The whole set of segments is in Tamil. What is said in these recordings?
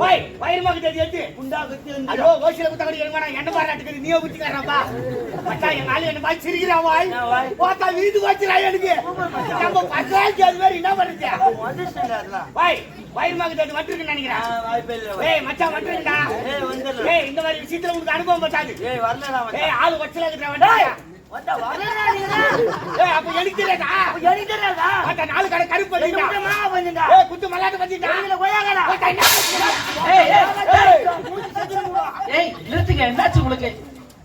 ஓய் வயிறுமாக்கு தேதி எடுத்து குண்டா குத்தி ஐயோ ஓசில குத்தகடி எங்க நான் என்ன பாராட்டுக்கு நீயே குத்திக்கறப்பா மச்சான் எங்க ஆளு என்ன பாத்து சிரிக்கிறா வாய் போத்தா வீடு வச்சிரா எனக்கு நம்ம பக்கத்துல அது மாதிரி என்ன பண்றீங்க வந்துட்டேன் அதெல்லாம் ஓய் வயிறுமாக்கு தேதி வந்துருக்கு நினைக்கிறேன் வாய்ப்பே இல்ல ஏய் மச்சான் வந்துருடா ஏய் வந்துரு ஏய் இந்த மாதிரி விஷயத்துல உங்களுக்கு அனுபவம் பத்தாது ஏய் வரலடா ஏய் ஆளு வச்சல இருக்கற வந்தா வந்தா வரலடா நீ ஏய் அப்ப எனக்கு தெரியாதா அட நாலு கடை கருப்பு பண்ணிடா வந்துடா ஏய் குத்து மல்லாட்ட வந்துடா நீல கோயாகடா ஏய் நிறுத்துங்க என்னாச்சு உங்களுக்கு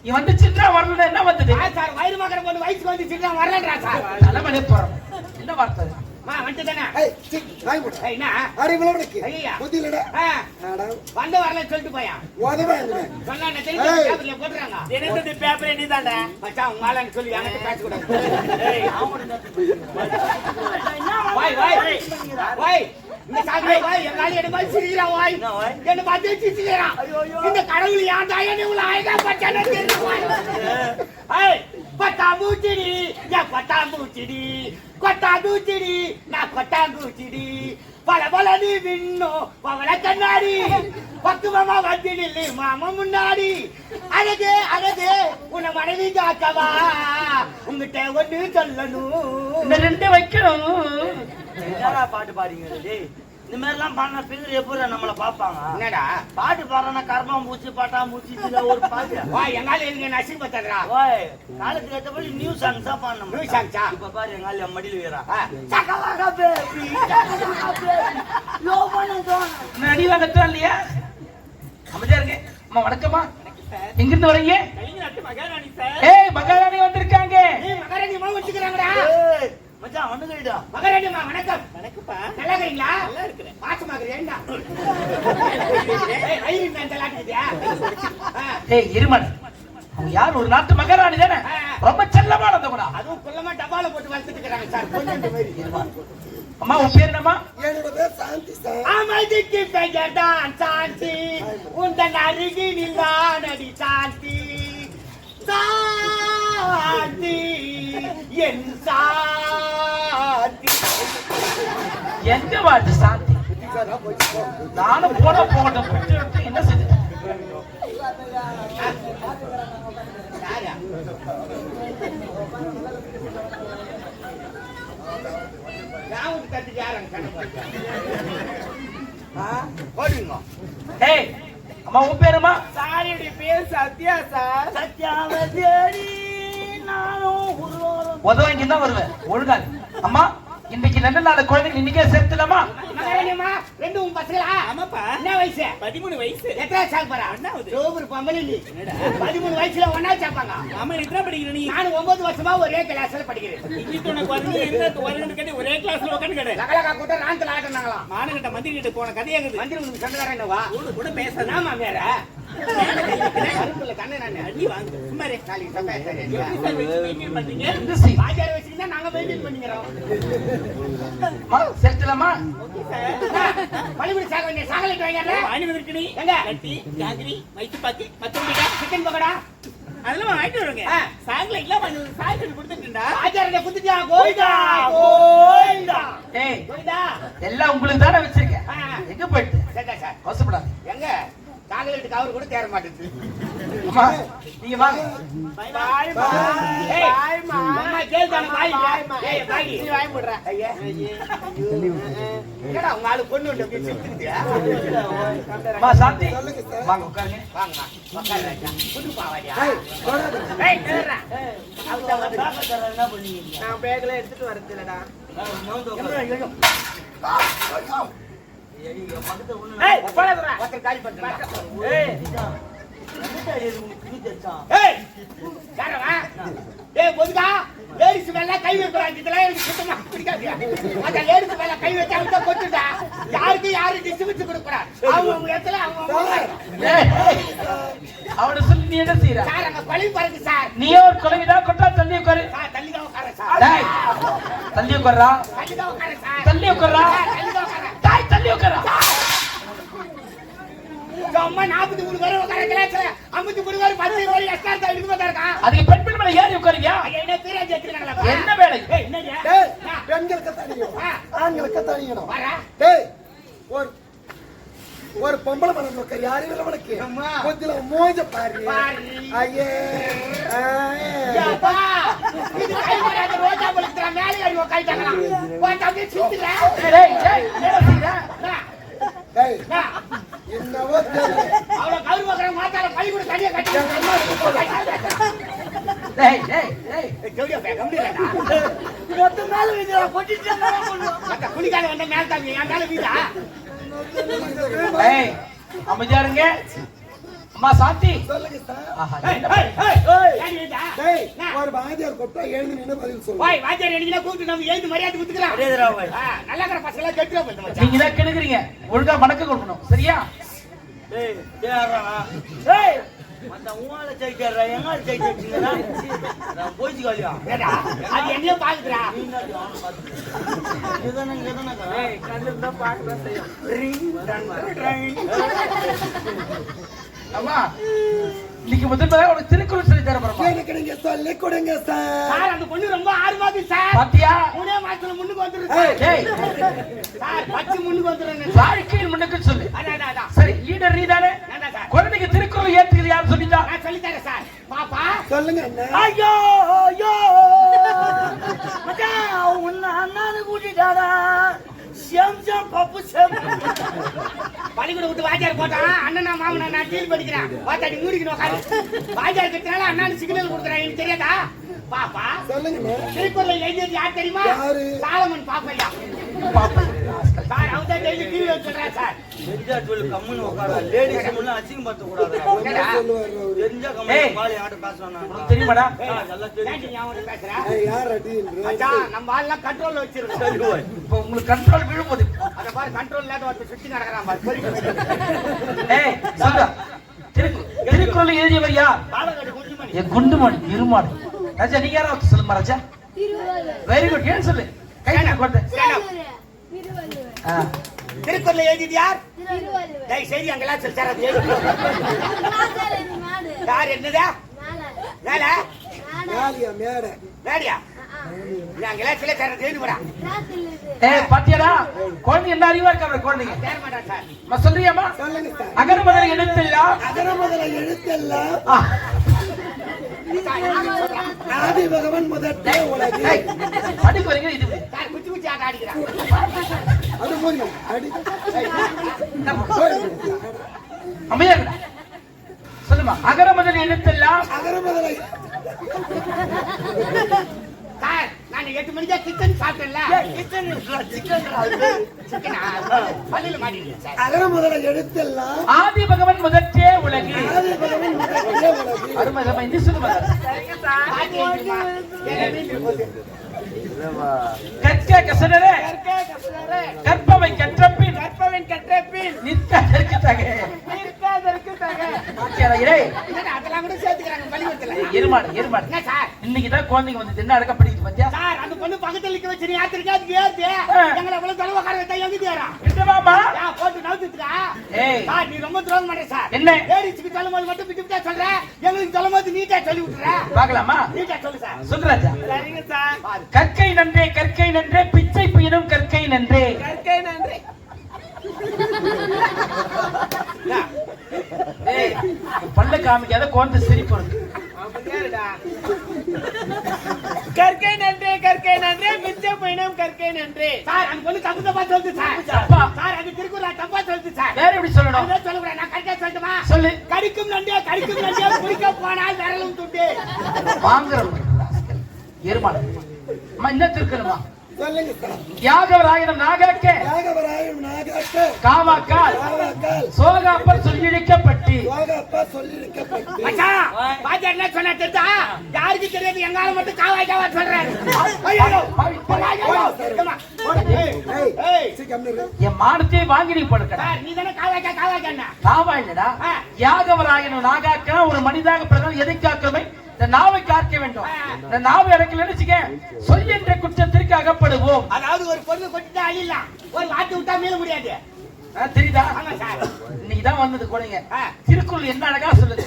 நீ வந்து சித்ரா வரல என்ன வந்தது சார் வயிறு மக்கற போது வயசுக்கு வந்து சித்ரா வரலடா சார் நல்லமனே போறோம் என்ன வார்த்தை மா வந்துட்டேனா ஏய் வாய் போடு ஏய் என்ன அறிவுல இருக்கு ஐயா புத்தி இல்லடா அட வந்து வரல சொல்லிட்டு போயா ஓதவே இல்ல சொன்னா என்ன தெரியுமா பேப்பர்ல போடுறாங்க என்னது பேப்பர் நீதானே மச்சான் உங்க ஆளன்னு சொல்லி எனக்கு பேச கூடாது ஏய் வாய் வாய் இந்த சாகே வாய் எங்க ஆளு என்ன மாதிரி சிரிக்கிறா வாய் என்ன பார்த்து சிரிக்கிறா இந்த கடவுள் யார் தாயே நீ உள்ள ஆயதா பச்சனை தெரியும் ஏய் பட்டாம்பூச்சிடி யா பட்டாம்பூச்சிடி கொட்டாம்பூச்சிடி நான் கொட்டாம்பூச்சிடி பல பல நீ விண்ணோ பவள கண்ணாடி பக்குவமா வந்து நில்லு மாமா முன்னாடி அழகு அழகு உன்னை மனைவி காக்கவா உங்ககிட்ட ஒண்ணு சொல்லணும் இந்த ரெண்டு வைக்கணும் என்னடா பாட்டு பாடுறீங்க டேய் இந்த மாதிரி எல்லாம் பாடின பிங்கர் எப்போ நம்மள பாப்பாங்க என்னடா பாட்டு பாடுறா கர்மா மூச்சு பாட்டா மூச்சு ஒரு பாட்டு வா எங்கால இருங்க நசிங் பத்தறா ஓய் காலத்துக்கு ஏத்தபடி நியூ சாங்ஸ் தான் பாடணும் நியூ சாங்ஸா இப்ப பாரு எங்கால மடியில வேறா சக்கவாக பேபி யோ பண்ணதோ நடி வாங்கத்தான் இல்லையா அமைதியா இருங்க அம்மா வணக்கம்மா எங்க இருந்து வரீங்க மகாராணி சார் ஏய் மகாராணி வந்திருக்காங்க ஏய் மகாராணி மாமா வச்சுக்கறாங்கடா ஏய் மச்சான் வந்துடா மகாராணி மா வணக்கம் வணக்கம்ப்பா நல்லா இருக்கீங்களா நல்லா இருக்கேன் பாசமாக ஏண்டா ஏய் ஐரி நான் தலாட்டியா ஏய் இருமன் அவங்க யார் ஒரு நாட்டு மகாராணி தானே ரொம்ப செல்லமானவங்கடா அதுவும் குள்ளமா டபால போட்டு வளர்த்துட்டு இருக்காங்க சார் கொஞ்சம் மாதிரி அம்மா உன் பேர் என்னம்மா என்னோட பேர் சாந்தி சார் அமைதிக்கு பெயர்தான் சாந்தி உந்தன் அருகினில் நடி சாந்தி சாந்தி என் சாந்தி எங்க வாட்டு சாந்தி நானும் போகட்டும் என்ன செஞ்சு ஏய் அம்மா உன் பேருமா சாரியுடைய பேர் சத்யா சார் சத்யாவை தேடி நானும் உதவாங்கி தான் வருவேன் ஒழுங்காது அம்மா இன்னைக்கு நல்ல நாள் குழந்தைங்க இன்னைக்கே சேர்த்துலாமா மகாராணியம்மா ரெண்டு உங்க பசங்களா ஆமாப்பா என்ன வயசு 13 வயசு எத்தனை சாப்பிடுறா ஒண்ணாவது சூப்பர் பம்பளி நீ 13 வயசுல ஒண்ணா சாப்பாங்க ஆமா எத்தனை படிக்கிற நீ நான் 9 வருஷமா ஒரே கிளாஸ்ல படிக்கிறேன் இன்னைக்கு உனக்கு வந்து என்ன வரணும் கேட்டி ஒரே கிளாஸ்ல உட்கார்ந்து கேட்டே லகலகா கூட்ட ராந்தல ஆடுனாங்களா மானகிட்ட மந்திரி கிட்ட போன கதையாகுது மந்திரி உங்களுக்கு சண்டை என்னவா கூட பேச நாமா மேல கருப்புல கண்ணே நான் அடி வாங்க சும்மாரே நாளைக்கு சப்பை பண்ணீங்க இந்த சி பாஜார் வச்சிருந்தா நாங்க வெயிட் பண்ணிக்கிறோம் சேர்த்துலாமா பள்ளிக்கூட சாக சாகலைட்டு வாங்க வாங்கி வந்திருக்கீ எங்க கட்டி ஜாங்கிரி மைசூர் பாத்தி மத்தம்பிடா சிக்கன் பக்கோடா அதெல்லாம் வாங்கிட்டு வருங்க சாகலை இல்ல வந்து சாய்க்கு கொடுத்துட்டா ஆச்சாரனை குத்துட்டியா கோயிடா கோயிடா ஏய் கோயிடா எல்லாம் உங்களுக்கு தான வச்சிருக்கேன் எங்க போயிடு சரிடா சார் அவசரப்படாத எங்க சாகலைட்டு கவர் கூட தேற மாட்டேங்குது அம்மா நீங்க வாங்க பை பை பை மா அம்மா கேள்தான பை ஏய் பை நீ வாங்கி போடுறா ஐயா என்னடா உங்க ஆளு பொண்ணு வந்து அப்படி சிரிக்குதியா அம்மா சாந்தி வாங்க உட்காருங்க வாங்க உட்காருடா புது பாவாடியா ஏய் போடாத ஏய் கேளுடா அவங்க பேப்பர் தர என்ன பண்ணீங்க நான் பேக்ல எடுத்துட்டு வரதுலடா ஏய் போடா ஒருத்தர் காலி பண்றா ஏய் ஏய் யாரவா ஏய் போதுடா லேடிஸ் மேல கை வைக்கறாங்க இதெல்லாம் எனக்கு சுத்தமா பிடிக்காது அந்த லேடிஸ் மேல கை வச்சா விட்டா கொட்டுடா யாருக்கு யாரு டிஸ்ட்ரிபியூட் கொடுக்கறா அவங்க இடத்துல அவங்க ஏய் அவட சொல்லி நீ என்ன செய்யற சார் அங்க பழி பாருங்க சார் நீ ஒரு குழவிடா கொட்டா தள்ளி உட்காரு சார் தள்ளி தான் உட்கார சார் டேய் தள்ளி உட்காரா தள்ளி தான் உட்கார சார் தள்ளி உட்காரா தள்ளி தான் உட்கார டேய் தள்ளி உட்காரா அம்மா 43 பேர் உட்கார கிளாஸ்ல 53 பேர் 10 பேர் எக்ஸ்ட்ரா தான் இருக்கு பாருங்க அதுக்கு பெண் பெண் மேல ஏறி உட்காருவியா என்ன பேராஜ் எடுத்துறாங்களா என்ன வேலை ஏய் என்னடா டேய் பெண்களுக்கு தனியும் ஆண்களுக்கு தனியும் வரா டேய் ஒரு ஒரு பொம்பளை மனம் நோக்க யாரும் இல்லை உனக்கு அம்மா. கொஞ்சம் மோஞ்ச பாரு பாரு. ஐயே அப்பா, இது கை வராத ரோஜா பழுத்துறா, மேலே ஏறி உக்காந்துட்டாங்களாம். உன் தம்பி சுத்துறா. டேய் டேய் என்னடா செய்ற? டேய் நா, என்னவோ தெரியல அவளை கவுரு வைக்கிற மாத்தால பள்ளி கூட தனியா கட்டி டேய் டேய் டேய் ஜோடியா பே கம்பிடா. மொத்த மேல வீதியா கொட்டிட்டாங்க பண்ணுவோம். மத்த குளிக்கால வந்த மேல தம்பி என் மேல வீடா. டேய் அமைதியா இருங்க. அம்மா சாந்தி. சொல்லுங்க சார் ஆஹா ஏய் என்ன ஏய் ஏய் ஏய் வீடா. டேய் ஒரு வாத்தியார் கூப்பிட்டா எழுந்து நின்னு பதில் சொல்லு ஓய் வாத்தியார் என்னைக்கு கூப்பிட்டு நம்ம எழுந்து மரியாதை குடுத்துக்கலாம். அதேதா போய். நல்லா இருக்கிற பசங்க கெட்டுற போய் மச்சான். நீங்க தான் கெடுக்குறீங்க. ஒழுங்கா வணக்கம் கொடுக்கணும். சரியா? டேய் டேய்றா. ஏய் அந்த ஊவால ஜெயிக்கறா எங்க ஜெயிச்சிங்கடா? நான் போய்ச்சி காலியா. ஏடா அது என்னைய பாக்குறா. எதனா ஏய் கண்ணு தான் பாக்குறா செய்யும். ரிங் டன் அம்மா இன்னைக்கு முதல்ல உனக்கு திருக்குறள் சொல்லி தர போறோம். எனக்கு நீங்க சொல்லி கொடுங்க சார் சார் அந்த பொண்ணு ரொம்ப ஆர்வமாது சார். பாத்தியா? மூணே மாசத்துல முன்னுக்கு வந்துரு டேய் சார். பச்சை முன்னுக்கு வந்துருன்னு. வாழ்க்கையில் முன்னுக்கு சொல்லு. அதான். சரி லீடர் நீதானே? நான் சார். குழந்தைக்கு திருக்குறள் ஏத்துக்கிறது யார் சொல்லிட்டா? நான் சொல்லி தரேன் சார். பாப்பா சொல்லுங்க அண்ணா ஐயோ ஐயோ மச்சான் உன்ன அண்ணானு கூட்டிட்டாடா. சேம் பப்பு சேம். பள்ளிக்கூட விட்டு வாத்தியார் போட்டான். அண்ணனா மாமனா நான் டீல் பண்ணிக்கிறேன். வாத்தியாடி மூடிக்கணும் உட்காரு. வாத்தியார் கிட்டனால அண்ணானு சிக்னல் கொடுக்குறேன். எனக்கு தெரியாதா? பாப்பா சொல்லுங்க திருக்குறள் எழுதியது யார் தெரியுமா? யாரு? சாலமன் பாப்பையா. சார் அவங்க தான் டெய்லி டிவி சொல்றேன் சார். தெரிஞ்சா சொல்லு கம்முன்னு உட்கார. லேடிஸ் முன்ன அசிங்கம் படுத்த கூடாது. சொல்லுவாரு அவரு தெரிஞ்சா கம்முன்னு பாலி ஆட்ட பேசறானா. உனக்கு தெரியுமாடா? நல்லா தெரியும். ஏன்டி நீ அவன்கிட்ட பேசுற? ஏய், யார் அடின்ற மச்சான் நம்ம ஆள்லாம் கண்ட்ரோல்ல வச்சிருக்கோம். சரி போய். இப்போ உங்களுக்கு கண்ட்ரோல் விழும்போது. அத பாரு கண்ட்ரோல் இல்லாத ஒருத்தர் சுத்தி நடக்கறான் பாரு. பொறுக்கி ஏய் சொல்றா. திருக்குறள் எழுதியவர் யார்? பாலகாடு குஞ்சுமணி. என் குண்டுமணி இருமாடு. ராஜா நீங்க யாராவது சொல்லுமா ராஜா? Very good. ஏன் சொல்லு. கையில கொடுத்து. திருக்குறள் எழுதியது யார்? டேய் சரி அங்கெல்லாம் சொல்லி சார். அது எழுதி யார் என்னதா? வேலை யாரியா மேடை வேடியா? அங்கெல்லாம் சில சார் எழுதி போடா. ஏய் பாத்தியாடா? குழந்தை என்ன அறிவா இருக்கா குழந்தைங்க? தேர மாட்டான் சார். அம்மா சொல்றியாமா? சொல்லுங்க சார் அகர முதல எழுத்தெல்லாம் அகர முதல எழுத்தெல்லாம் ஆ. ஆதி பகவன் முதற்றே உலகு ஏய், படிப்பு வரீங்க இது இப்படி. சார் குச்சி குச்சி ஆட்ட அடிக்கிறான். அது போதும் அடி அமைதியா இருடா. சொல்லுமா அகர முதல எழுத்தெல்லாம் அகர முதல சார் நான் 8 மணிக்கே கிச்சன் சாப்பிட்டேன்ல. கிச்சன் சிக்கன் சிக்கனா பள்ளியில மாட்டிட்டேன் சார். அகர முதல எழுத்தெல்லாம் ஆதி பகவன் முதற்றே உலகு. ஆதி பகவன் முதற்றே உலகு அருமை அருமை இந்த சொல்லுமா? பாட்டி எழுதிமா. எங்க வீட்டுக்கு போகுது. கற்க கசடரே கற்பவை கற்றப்பின் கற்பவன் கற்றபின் நிற்கதற்கு தகே. நிற்காதற்கு தக. பாத்தியாடா? ஏய் என்னடா அதெல்லாம் கூட சேர்த்துக்கிறாங்க பள்ளிக்கூடத்துல. எருமாடு எருமாடு. என்ன சார்? இன்னைக்கு தான் குழந்தைங்க வந்து என்ன அடக்க படிக்குது பாத்தியா? சார் அந்த பொண்ணு பக்கத்துல நிக்க வச்சு நீ யாத்திரிக்கா அதுக்கு ஏத்து எங்களை எவ்வளவு தொலைவா கார வச்சா எங்க ஏறா? என்னவாமா? போட்டு நவுத்துக்கா. ஏய் சார் நீ ரொம்ப துரோகம் பண்ற சார். என்ன? லேடிஸ்க்கு சொல்லும்போது மட்டும் பிட்டு பிட்டா சொல்ற. எங்களுக்கு சொல்லும்போது நீட்டா சொல்லி விட்டுற. பார்க்கலாமா? நீட்டா சொல்லு சார். சொல்றாஜா. சரிங்க சார். கற்கை நன்றே பிச்சை பையனும் கற்கை நன்றே. கற்கை நன்றி. ஏய் பல்ல காமிக்காத குழந்தை சிரிப்பு வருது. கற்கை நன்றி மிச்ச பயணம் கற்கை நன்றி. சார் அந்த பொண்ணு தப்பு தப்பா சொல்லுது சார். தப்பா? சார் அது திருக்குறள் தப்பா சொல்லுது சார். வேற எப்படி சொல்லணும்? அதான் சொல்லக்கூடாது. நான் கரெக்டா சொல்லட்டுமா? சொல்லு. கடிக்கும் நண்டியா குடிக்க போனால் விரலும் துண்டு. வாங்குறோம் எருமாடு. அம்மா என்ன திருக்கணுமா? சொல்லுங்க சார் யாகவராயனம் நாகாக்க யாகவராயும் நாகாக்க காவாக்கால் காவாக்கால் சோகாப்பர் சொல்லிழிக்கப்பட்டு சோகப்பா சொல்லியிருக்கப்பட்டு மச்சான் பாஜா என்ன சொன்னா தெரியுதா? யாருக்கு தெரியாது எங்கால மட்டும் காவாய் சொல்றாரு. ஐயோ ஏய் சீக்கிரம் நில்லு. என் மானத்தையே வாங்கி நீ படுக்க. சார் நீ தானே காவாய் காவா இல்லடா. யாகவராயனம் நாகாக்க ஒரு மனிதாக பிரதமர் எதை காக்கவே இந்த நாவை காக்க வேண்டும். இந்த நாவை அடக்கலன்னு வச்சுக்க சொல் என்ற குற்றத்திற்கு அகப்படுவோம். அதாவது ஒரு பொருள் கொட்டிட்டா அழியலாம், ஒரு வாட்டி விட்டா மீள முடியாது. தெரியுதா? ஆமா சார். இன்னைக்குதான் வந்தது குழந்தைங்க. திருக்குறள் என்ன அழகா சொல்லுது.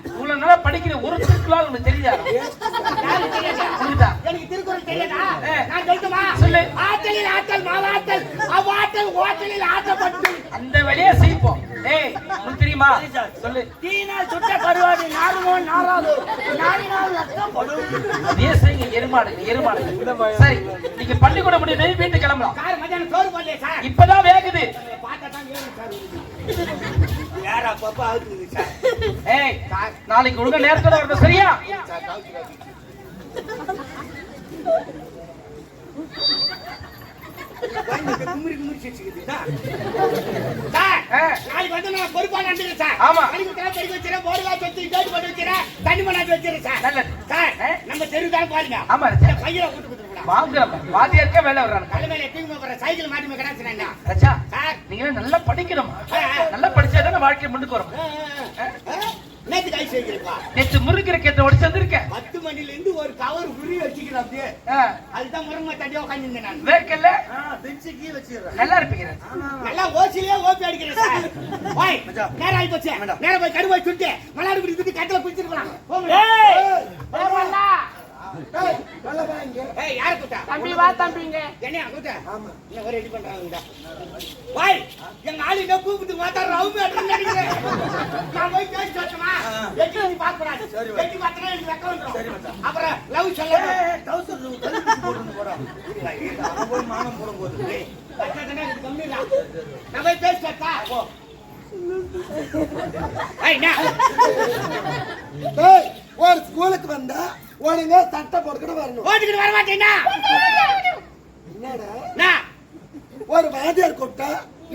இவ்வளவு நாளா படிக்கிற ஒரு திருக்குறள் உங்களுக்கு தெரியுதா? யாருக்கு தெரியாதா? புரியுதா? எனக்கு திருக்குறள் தெரியாதா? நான் சொல்லட்டுமா? சொல்லு. ஆற்றலில் ஆற்றல் மாவாற்றல் அவ்வாற்றல் ஓட்டலில் ஆற்றப்பட்டு. அந்த வழியா செய்ப்போம். தெரியுமா சரி சார். சொல்லு. தீனால் சுட்ட கருவாடு நாருமோ நாராது நாரினால் நக்கப்படும். அதே செய்யுங்க எருமாடு. சரி நீங்க பள்ளிக்கூடம் முடியும் வீட்டுக்கு கிளம்பலாம். சார் மத்தியானம் சோறு போடலையே சார். இப்பதான் வேகுது. பார்த்தா தான் வேணும் சார். வேற அப்பப்ப ஆகுது சார். ஏய் நாளைக்கு ஒழுங்கா நேரத்தோட வரணும் சரியா? சார் கவுச்சு கவுச்சு. குழந்தைக்கு குமுறி சிரிச்சுக்குது சார். சார், நாளைக்கு வந்து நான் பொறுப்பா நடந்துக்கிறேன் சார். ஆமா. பள்ளிக்கூடத்துல பெருக்கி வச்சிடறேன், போர்டு காய்ச்சி வச்சு, டேட் போட்டு வச்சிடறேன், தண்ணி மண்ணாச்சு வச்சிடறேன் சார். நல்லது. சார், நம்ம தெருவுதான் பாருங்க. ஆமா. இந்த பையனை கூட்டு கொடுத்துருக்கூடாது. வாங்க வாத்தியாருக்கே வேலை வர்றாங்க. தலைமையில தூக்கி போற சைக்கிள் மாட்டி கிடாச்சுனா ரச்சா சார். நீங்க நல்லா படிக்கணும். நல்லா படிச்சாதான் வாழ்க்கை முன்னுக்கு வரும். நேத்து கை சேர்க்கிறப்பா நேற்று முருகிற கேட்ட ஒடிச்சு வந்திருக்கேன். 10 மணில இருந்து ஒரு கவர் உரி வச்சுக்கிறேன் அப்படியே. அதுதான் முருங்கை தட்டியா உட்காந்துருந்தேன் நான். வேர்க்கல்ல பெஞ்சு கீழே வச்சிடுறேன். நல்லா இருப்பீங்க. நல்லா ஓசிலே ஓபி அடிக்கிறேன் சார். ஓய் நேரா ஆயி போச்சு. நேரா போய் கடுவை சுட்டு மலாடு பிடி சுட்டு கட்டல குடிச்சிருக்கலாம். ஏய் போறவல்ல. ஏய், நல்லா வா இங்க. ஏய் யார கூட்டா? தம்பி வா தம்பிங்க. என்னையா கூட்டா? ஆமா. என்ன ஒரு ரெடி பண்றாங்கடா. ஓய் எங்க ஆளு என்ன கூப்பிட்டு மாட்டா ரவுமே அடின்னு நினைக்கிறேன். நான் போய் பேசி சொல்லட்டுமா? எட்டி நீ பார்க்க கூடாது. எட்டி பார்த்தா எனக்கு வெக்க வந்துரும். அப்புறம் லவ் சொல்லணும். டவுசர் தள்ளி போட்டு போடா. அங்க போய் மானம் போட போகுது. ஏய் கட்டடனே இது கம்மிடா. நான் போய் பேசி சொல்லட்டா? போ. ஏய் நான் ஏய், ஒரு ஸ்கூலுக்கு வந்தா ஒழுங்கா சட்டை போட்டுக்கிட்டு வரணும். ஓடிக்கிட்டு வர மாட்டேனா? என்னடா நான் ஒரு வாத்தியார் கூப்பிட்டா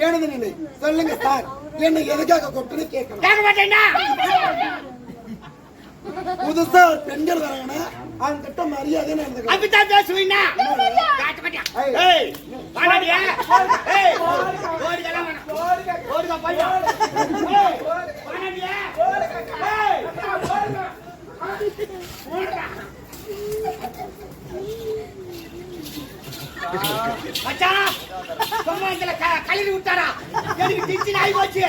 எழுந்து நினை. சொல்லுங்க சார், என்ன எதுக்காக கூப்பிட்டுன்னு கேட்கணும். கேட்க மாட்டேனா? புதுசா ஒரு பெண்கள் வராங்கன்னா அவங்க கிட்ட மரியாதை நடந்துக்கணும். அப்படித்தான் பேசுவீனா? காட்ட மாட்டியா? ஏய் வாடாடியா? ஏய் ஓடிக்கலாம் வேணாம். ஓடுங்க பையா. ஏய் வாடாடியா? ஏய் ஓடுடா. மச்சான் சும்மா இந்த கலிரி விட்டாரா? எனக்கு டிச்சின் ஆகி போச்சு.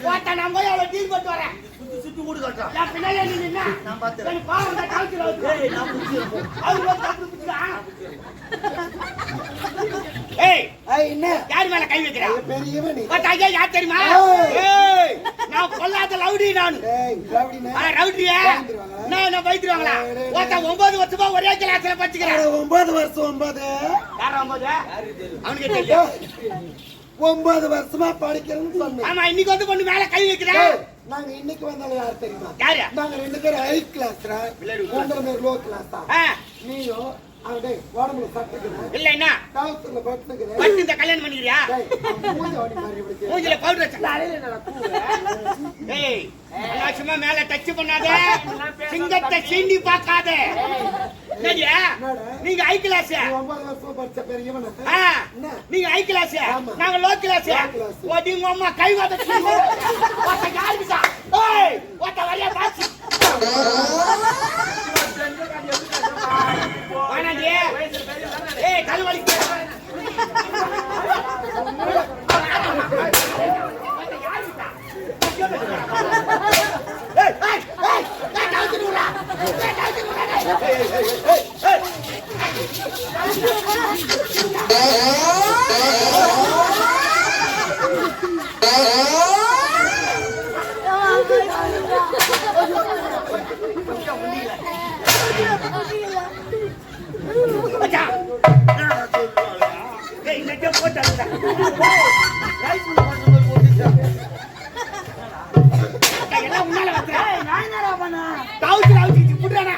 போட்டா நான் போய் அவளை டீல் பண்ணிட்டு வரேன். சுத்தி கூடு கட்டா. நான் பின்னாலே நின்னா நான் பாத்துறேன். எனக்கு பாவம் தான் கவுச்சில வந்து. ஏய் நான் புடிச்சிருப்போம். அவரு வந்து தப்பு பிடிச்சா. ஏய் ஏய், என்ன யார் மேல கை வைக்கிறா? பெரியவன் நீ. ஐயா யார் தெரியுமா? ஏய். ஏய் நான் கொல்லாத லவுடி நான். ஏய், ரவுடினா? ரவுடியா? நான் வைத்துருவாங்களா? ஓட்டா 9 வருஷமா ஒரே கிளாஸ்ல படிச்சுக்கிறேன். 9 வருஷம் 9. யார் 9? அவனுக்கு தெரியும். 9 வருஷமா படிக்கிறேன்னு சொன்னேன். ஆமா இன்னைக்கு வந்து பொண்ணு மேல கை வைக்கிறேன். ஏய், நாங்க இன்னைக்கு வந்தாலும் யார் தெரியுமா? யாரு? நாங்க 2 பேரும் ஹை கிளாஸ்ரா, உங்களை மாதிரி லோ கிளாஸ் தான். நீயும் அவடே உடம்புல சட்டுக்குற, இல்ல என்ன டவுசர்ல பட்டுக்குற. பட்டு இந்த கல்யாணம் பண்ணிக்கிறியா? மூஞ்சி ஓடி மாதிரி இப்படி. மூஞ்சில பவுடர் வச்சா. ஏய் நான் சும்மா மேல டச் பண்ணாத. சிங்கத்தை சீண்டி பார்க்காத. என்னடியா? நீங்க ஹை கிளாஸ். 9 வருஷம் படிச்ச பெரியவன். நீங்க ஹை கிளாஸ், நாங்க லோ கிளாஸ். ஓடிங்க அம்மா கை வதச்சி. ஓட்ட யாருக்குடா? ஏய் ஓட்ட வரியா பாசி. வானாடி. ஏய் கல்வலி. ஏய் ஏய் ஏய் டாவுதுடா. ஏய் டாவுதுடா. ஏய் ஏய் ஏய் அச்சா ஏய் நெட்ட போட்டாடா. ரைஸ் பண்ண போட்டுடா. எல்லாம் உன்னால வந்தா. ஏய் நான் என்னடா பண்ணா? டாவுதுடா புடுறானே.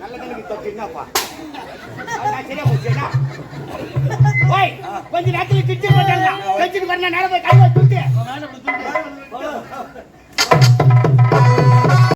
நல்ல கணக்கு தொட்டினாப்பா. நான் சரியா போச்சேனா? ஓய் கொஞ்ச நேரத்துல கிட்ட போட்டாங்க. கெஞ்சிட்டு வரணும் நேரா போய் கை வச்சு மேல